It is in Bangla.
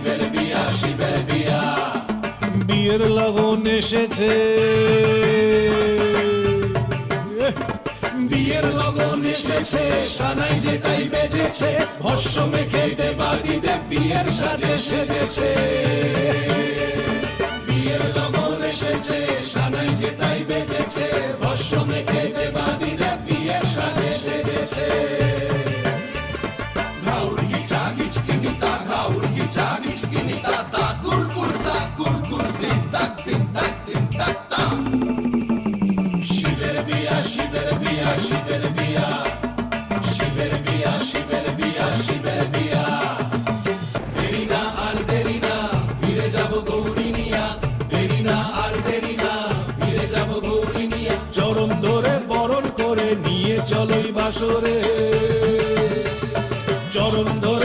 শিবের বিয়া শিবের বিয়া বিয়ের লগন এসেছে বিয়ের লগন এসেছে সানাই যে তাই বেজেছে ভস্য মেখে দেবাদিদেব বিয়ের সাজে সেজেছে বিয়ের লগন এসেছে সানাই যে তাই বেজেছে ভস্য মেখে দেবাদিদেব বিয়ের সাজে সেজেছে ঘাউর গিচা গিচকিনিতা ঘাউর গিচা গিচকিনিতা তা কুড়কুড় তা কুড়কুড় দিন তাক দিন তাক দিন তাক তাম শিবের বিয়া শিবের বিয়া শিবের বিয়া শিবের বিয়া শিবের বিয়া শিবের বিয়া দেরি না আর দেরি না ফিরে যাব গৌরী নিয়া দেরি না আর দেরি না ফিরে যাব গৌরী নিয়া চরণ ধরে বরণ করে নিয়ে চলোই বাসরে চরণ ধরে